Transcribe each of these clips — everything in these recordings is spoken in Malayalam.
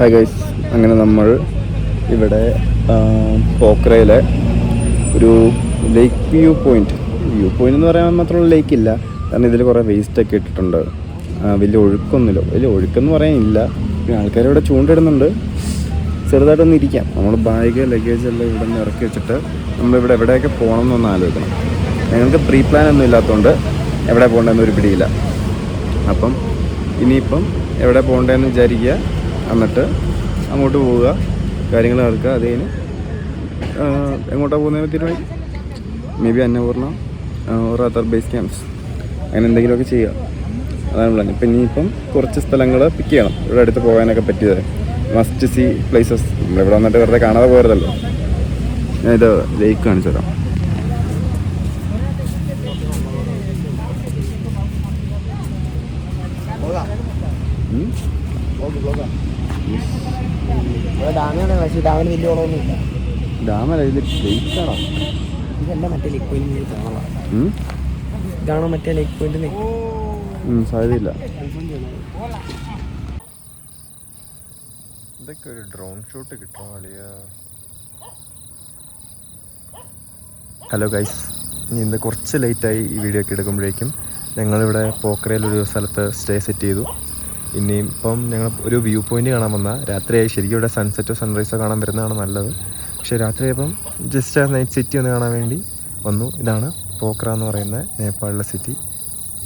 ഹായ് ഗൈസ്, അങ്ങനെ നമ്മൾ ഇവിടെ പോക്രയിലെ ഒരു ലേക്ക് വ്യൂ പോയിൻ്റ് എന്ന് പറയാൻ മാത്രമുള്ള ലേക്കില്ല. കാരണം ഇതിൽ കുറേ വേസ്റ്റൊക്കെ ഇട്ടിട്ടുണ്ട്. വലിയ ഒഴുക്കൊന്നുമില്ല, വലിയ ഒഴുക്കെന്ന് പറയാനില്ല. പിന്നെ ആൾക്കാരിവിടെ ചൂണ്ടിടുന്നുണ്ട്. ചെറുതായിട്ടൊന്ന് ഇരിക്കാം. നമ്മൾ ബാഗ് ലഗേജ് എല്ലാം ഇവിടെ നിന്ന് ഇറക്കി വെച്ചിട്ട് നമ്മളിവിടെ എവിടെയൊക്കെ പോകണം എന്നൊന്ന് ആലോചിക്കണം. ഞങ്ങൾക്ക് പ്രീ പ്ലാൻ ഒന്നും ഇല്ലാത്തതുകൊണ്ട് എവിടെ പോകേണ്ടതെന്നൊരു പിടിയില്ല. അപ്പം ഇനിയിപ്പം എവിടെ പോകേണ്ടതെന്ന് വിചാരിക്കുക, എന്നിട്ട് അങ്ങോട്ട് പോവുക, കാര്യങ്ങൾ നടക്കുക. അതിന് എങ്ങോട്ടാണ് പോകുന്നതിന് തീരുമാനിക്കും. May be Annapurna or other base camps, അങ്ങനെ എന്തെങ്കിലുമൊക്കെ ചെയ്യുക. അതാണ് പ്ലാൻ. ഇപ്പം ഇനിയിപ്പം കുറച്ച് സ്ഥലങ്ങൾ പിക്ക് ചെയ്യണം ഇവിടെ അടുത്ത് പോകാനൊക്കെ പറ്റിയത്. Must see places. നമ്മളിവിടെ വന്നിട്ട് വെറുതെ കാണാതെ പോയതല്ലോ. ഞാൻ ഇത് ലേക്ക് കാണിച്ചു തരാം. ഡാമല്ല, ഇത് ലേക്കാണോ? ഇതല്ല, മറ്റേ ലേക്ക് പോയിന്റ് ഇതാണോ? മറ്റേ ലേക്ക് പോയിന്റ് സാധ്യതയില്ല. ഇതൊക്കെ ഒരു ഡ്രോൺ ഷോട്ട് കിട്ടും അളിയ. ഹലോ ഗൈസ്, ഇന്ന് കുറച്ച് ലേറ്റായി ഈ വീഡിയോ ഒക്കെ എടുക്കുമ്പോഴേക്കും. ഞങ്ങളിവിടെ പോക്രയിലൊരു സ്ഥലത്ത് സ്റ്റേ സെറ്റ് ചെയ്തു. ഇനിയിപ്പം ഞങ്ങൾ ഒരു വ്യൂ പോയിൻ്റ് കാണാൻ വന്നാൽ രാത്രിയായി. ശരിക്കും ഇവിടെ സൺസെറ്റോ സൺറൈസോ കാണാൻ വരുന്നതാണ് നല്ലത്. പക്ഷേ രാത്രിയായപ്പം ജസ്റ്റ് ആ നൈറ്റ് സിറ്റി ഒന്ന് കാണാൻ വേണ്ടി വന്നു. ഇതാണ് പോക്ര എന്ന് പറയുന്ന നേപ്പാളിലെ സിറ്റി.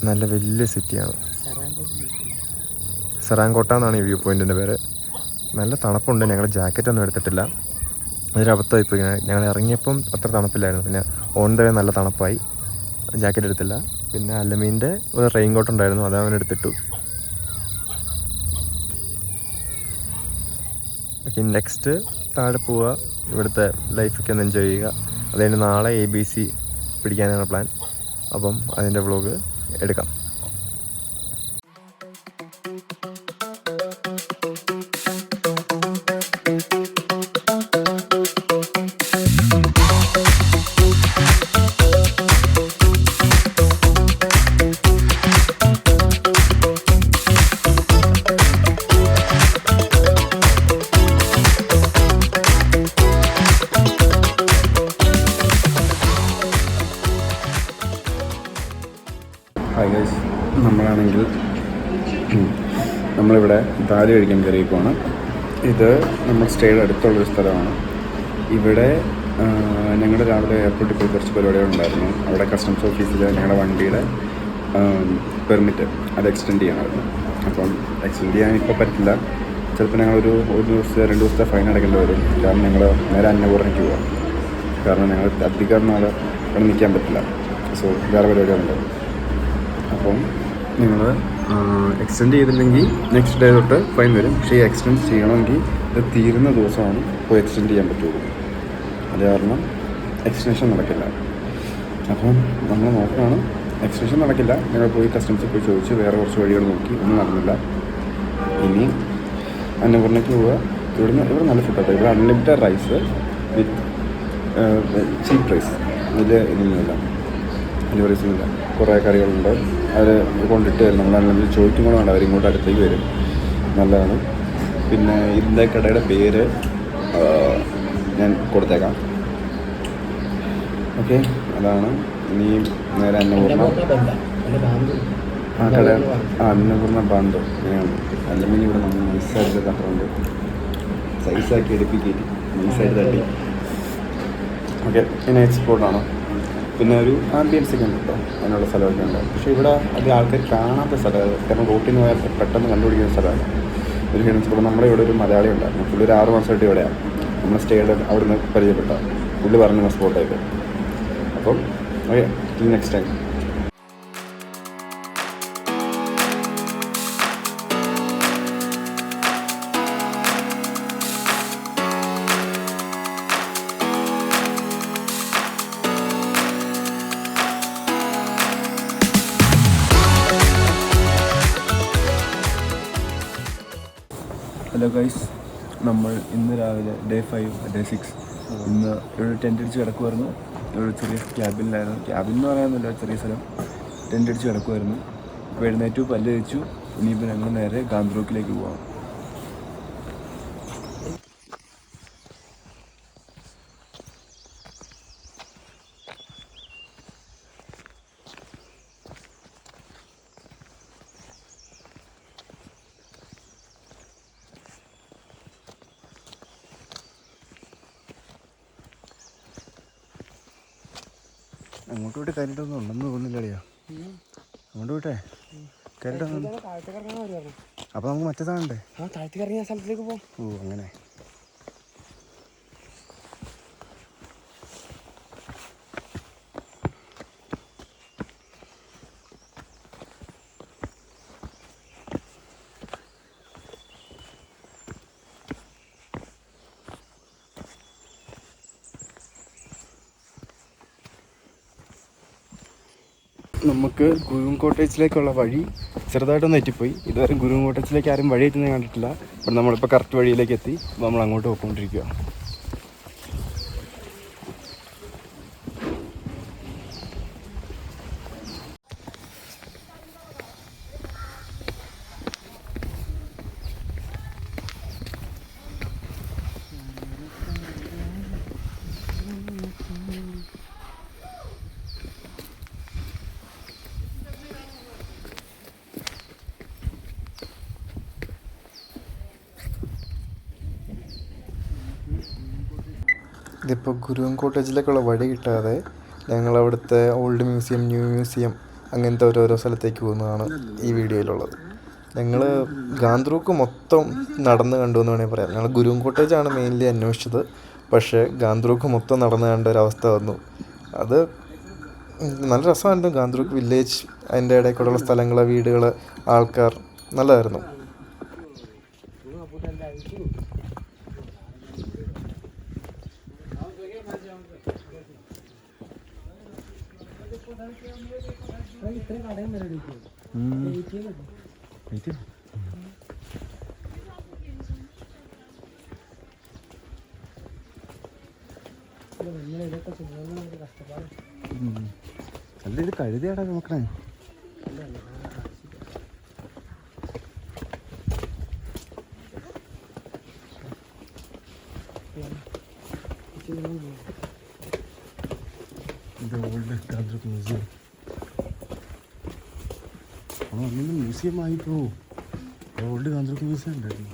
നല്ല വലിയ സിറ്റിയാണ്. സറാങ്കോട്ട എന്നാണ് ഈ വ്യൂ പോയിൻറ്റിൻ്റെ പേര്. നല്ല തണുപ്പുണ്ട്. ഞങ്ങൾ ജാക്കറ്റൊന്നും എടുത്തിട്ടില്ല. അതൊരബദ്ധമായി പോയി. ഞങ്ങൾ ഇറങ്ങിയപ്പം അത്ര തണുപ്പില്ലായിരുന്നു. പിന്നെ ഓൺ ദ വേ നല്ല തണുപ്പായി. ജാക്കറ്റ് എടുത്തില്ല. പിന്നെ അലമീൻ്റെ ഒരു റെയിൻ കോട്ട് ഉണ്ടായിരുന്നു, അത് അവൻ എടുത്തിട്ടു. ഓക്കെ, നെക്സ്റ്റ് താഴെ പോവുക, ഇവിടുത്തെ ലൈഫൊക്കെ ഒന്ന് എൻജോയ് ചെയ്യുക. അതുകഴിഞ്ഞ് നാളെ ABC പിടിക്കാനാണ് പ്ലാൻ. അപ്പം അതിൻ്റെ വ്ളോഗ് എടുക്കാം. ഹായ് ഗൈസ്, നമ്മളാണെങ്കിൽ നമ്മളിവിടെ ദാല് കഴിക്കാൻ കയറിയേക്കുവാണ്. ഇത് നമ്മൾ സ്റ്റേയുടെ അടുത്തുള്ളൊരു സ്ഥലമാണ്. ഇവിടെ ഞങ്ങൾ രാവിലെ എയർപോർട്ടിൽ പോയി കുറച്ച് പരിപാടികളുണ്ടായിരുന്നു. അവിടെ കസ്റ്റംസ് ഓഫീസിൽ ഞങ്ങളുടെ വണ്ടിയുടെ പെർമിറ്റ് അത് എക്സ്റ്റെൻഡ് ചെയ്യണമായിരുന്നു. അപ്പം എക്സ്റ്റെൻഡ് ചെയ്യാൻ ഇപ്പോൾ പറ്റില്ല. ചിലപ്പോൾ ഞങ്ങളൊരു 1 ദിവസത്തെ 2 ദിവസത്തെ ഫൈൻ അടയ്ക്കേണ്ടി വരും. കാരണം ഞങ്ങൾ നേരെ അന്നപൂർണ്ണയ്ക്ക് പോകാം. കാരണം ഞങ്ങൾ അധികം നാൾ അവിടെ നിൽക്കാൻ പറ്റില്ല. സോ വേറെ പരിപാടികളുണ്ട്. അപ്പം നിങ്ങൾ എക്സ്റ്റെൻഡ് ചെയ്തില്ലെങ്കിൽ നെക്സ്റ്റ് ഡേ തൊട്ട് ഫൈൻ വരും. പക്ഷേ ഈ എക്സ്റ്റെൻഡ് ചെയ്യണമെങ്കിൽ ഇത് തീരുന്ന ദിവസമാണ് പോയി എക്സ്റ്റെൻഡ് ചെയ്യാൻ പറ്റുള്ളൂ. അത് കാരണം എക്സ്റ്റൻഷൻ നടക്കില്ല. അപ്പം നമ്മൾ നോക്കുകയാണ്, എക്സ്റ്റൻഷൻ നടക്കില്ല. ഞങ്ങൾ പോയി കസ്റ്റംസിൽ പോയി ചോദിച്ച് വേറെ കുറച്ച് വഴികൾ നോക്കി, ഒന്നും നടന്നില്ല. ഇനി അന്നപൂർണ്ണയ്ക്ക് പോവുക. ഇവിടെ നല്ല ഫുഡാട്ടോ. ഇവിടെ unlimited rice with cheap price. ഇതൊന്നുമില്ല, ഡെലിവറീസൊന്നുമില്ല. കുറേ കറികളുണ്ട്, അവർ കൊണ്ടിട്ട് വരും. നമ്മളാണെങ്കിൽ ചോദിക്കും കൂടെ വേണ്ട, അവരിങ്ങോട്ട് അടുത്തേക്ക് വരും. നല്ലതാണ്. പിന്നെ ഇതിൻ്റെ കടയുടെ പേര് ഞാൻ കൊടുത്തേക്കാം. ഓക്കെ, അതാണ്. ഇനിയും നേരെ അന്നപൂർണ്ണ കട. അന്നപൂർണ്ണ ബാന്തോ അല്ലെങ്കിൽ ഇവിടെ നമ്മൾ നൈസായിട്ട് തട്ടുണ്ട്. സൈസാക്കി എടുപ്പിക്കേറ്റി നൈസായിട്ട് തട്ടി. ഓക്കെ, ഇനി എക്സ്പോർട്ടാണ്. പിന്നെ ഒരു ആംബിയൻസ് ഒക്കെ ഉണ്ട് കേട്ടോ, അതിനുള്ള സ്ഥലമൊക്കെ ഉണ്ട്. പക്ഷേ ഇവിടെ അത് ആൾക്കാർ കാണാത്ത സ്ഥലമാണ്. കാരണം റോട്ടിൽ നിന്ന് പോയാൽ പെട്ടെന്ന് കണ്ടുപിടിക്കുന്ന സ്ഥലമാണ്. ഒരു ഹിഡൻ സ്പോട്ട്. നമ്മുടെ ഇവിടെ ഒരു മലയാളി ഉണ്ടായിരുന്നു. പുള്ളി ഒരു 6 മാസമായിട്ട് ഇവിടെയാണ്. നമ്മൾ സ്റ്റേയുടെ അവിടെ നിന്ന് പരിചയപ്പെട്ട പുള്ളി പറഞ്ഞ സ്പോട്ടായിട്ട്. അപ്പം okay, next time. Hello guys, നമ്മൾ ഇന്ന് രാവിലെ ഡേ 5 ഡേ 6 ഇന്ന് ഇവിടെ ടെൻ്റ് അടിച്ച് കിടക്കുമായിരുന്നു. ഒരു ചെറിയ ക്യാബിനിലായിരുന്നു. ക്യാബിൻ എന്ന് പറയാനൊന്നുമില്ല, ചെറിയ സ്ഥലം. ടെൻ്റ് അടിച്ച് കിടക്കുമായിരുന്നു. ഇപ്പോൾ എഴുന്നേറ്റു, പല്ല് തേച്ചു. ഇനിയിപ്പോൾ ഞങ്ങൾ നേരെ ഗാന്ധി റോക്കിലേക്ക് പോകാം. അങ്ങോട്ട് പോയിട്ട് കയറിയിട്ടൊന്നും ഉണ്ടെന്ന് തോന്നുന്നില്ല അളിയാ. അങ്ങോട്ട് പോയിട്ടേ കയറിയിട്ടൊന്നും. താഴത്തേക്ക് ഇറങ്ങാൻ വരുവായിരുന്നു. അപ്പോൾ നമുക്ക് മറ്റേ സാധനമുണ്ടേ. താഴത്തേക്ക് ഇറങ്ങിയ സ്ഥലത്തേക്ക് പോകും. ഓ അങ്ങനെ. നമുക്ക് ഗുരുവും കോട്ടേജിലേക്കുള്ള വഴി ചെറുതായിട്ടൊന്ന് എത്തിപ്പോയി. ഇതുവരെ ഗുരുവും കോട്ടേജിലേക്ക് ആരും വഴി എത്തുന്നത് കണ്ടിട്ടില്ല. അപ്പം നമ്മളിപ്പോൾ കറക്റ്റ് വഴിയിലേക്ക് എത്തി. അപ്പോൾ നമ്മൾ അങ്ങോട്ട് പോയിക്കൊണ്ടിരിക്കുക. ഇതിപ്പോൾ ഗുരുവും കോട്ടേജിലേക്കുള്ള വഴി കിട്ടാതെ ഞങ്ങൾ അവിടുത്തെ ഓൾഡ് മ്യൂസിയം, ന്യൂ മ്യൂസിയം അങ്ങനത്തെ ഓരോരോ സ്ഥലത്തേക്ക് പോകുന്നതാണ് ഈ വീഡിയോയിലുള്ളത്. ഞങ്ങൾ ഗാന്ത്രൂക്ക് മൊത്തം നടന്ന് കണ്ടു എന്ന് വേണമെങ്കിൽ പറയാം. ഞങ്ങൾ ഗുരുവും കോട്ടേജാണ് മെയിൻലി അന്വേഷിച്ചത്. പക്ഷേ ഗാന്ത്രൂക്ക് മൊത്തം നടന്ന് കണ്ട ഒരവസ്ഥ വന്നു. അത് നല്ല രസമായിരുന്നു. ഗാന്ത്രൂക്ക് വില്ലേജ്, അതിൻ്റെ ഇടയിൽ കൂടെയുള്ള സ്ഥലങ്ങൾ, വീടുകൾ, ആൾക്കാർ നല്ലതായിരുന്നു. അല്ല ഇത് കഴുതിയാടാ നോക്കണേ. ഇത് ഓൾഡ് ഗാന്ത്രൂക്ക് മ്യൂസിയം. അങ്ങനെ മ്യൂസിയം ആയിപ്പോ. ഓൾഡ് ഗാന്ത്രൂക്ക് മ്യൂസിയം ഉണ്ടായിരുന്നു.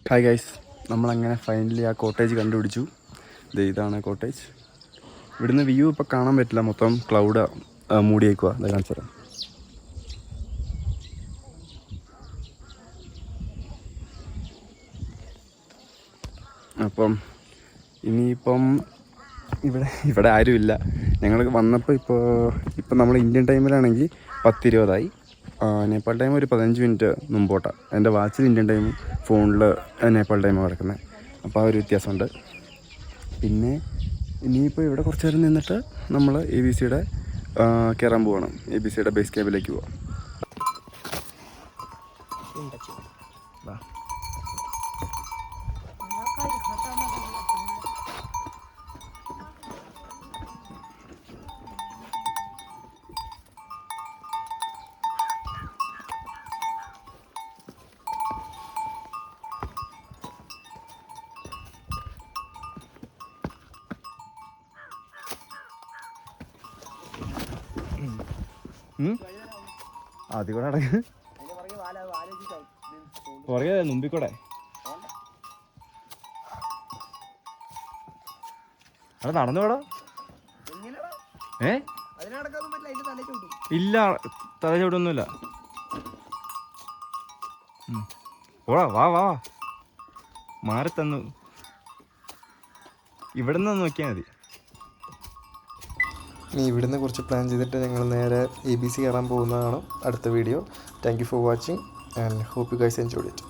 ഹായ് ഗൈസ്, നമ്മളങ്ങനെ ഫൈനലി ആ കോട്ടേജ് കണ്ടുപിടിച്ചു. ഇതാണ് കോട്ടേജ്. ഇവിടുന്ന് വ്യൂ ഇപ്പോൾ കാണാൻ പറ്റില്ല, മൊത്തം ക്ലൗഡ് മൂടിയേക്കുക. അത് കാണിച്ചു തരാം. അപ്പം ഇനിയിപ്പം ഇവിടെ ആരുമില്ല. ഞങ്ങൾ വന്നപ്പോൾ ഇപ്പോൾ നമ്മൾ ഇന്ത്യൻ ടൈമിലാണെങ്കിൽ 10:20 നേപ്പാൾ ടൈം ഒരു 15 മിനിറ്റ് മുമ്പോട്ടാണ്. എൻ്റെ വാച്ചിൽ ഇന്ത്യൻ ടൈമും ഫോണിൽ നേപ്പാൾ ടൈമാണ് കിടക്കുന്നത്. അപ്പോൾ ആ ഒരു വ്യത്യാസമുണ്ട്. പിന്നെ ഇനിയിപ്പോൾ ഇവിടെ കുറച്ച് നേരം നിന്നിട്ട് നമ്മൾ ABC-യുടെ കയറാൻ പോവാണ്. ABC-യുടെ ബേസ് ക്യാമ്പിലേക്ക് പോവാം. അതികൂടെ അടങ്ങ് പുറകെ മുമ്പിക്കൂടെ. അവിടെ നടന്നുകൂടാ. ഇല്ല, തല ചവിട്ടൊന്നുമില്ല. ഓടാ, വാ വാ മാറി തന്നു. ഇവിടെ നിന്ന് നോക്കിയാൽ മതി. ഇനി ഇവിടുന്ന് കുറച്ച് പ്ലാൻ ചെയ്തിട്ട് ഞങ്ങൾ നേരെ ABC കയറാൻ പോകുന്നതാണ് അടുത്ത video. Thank you for watching and hope you guys enjoyed it.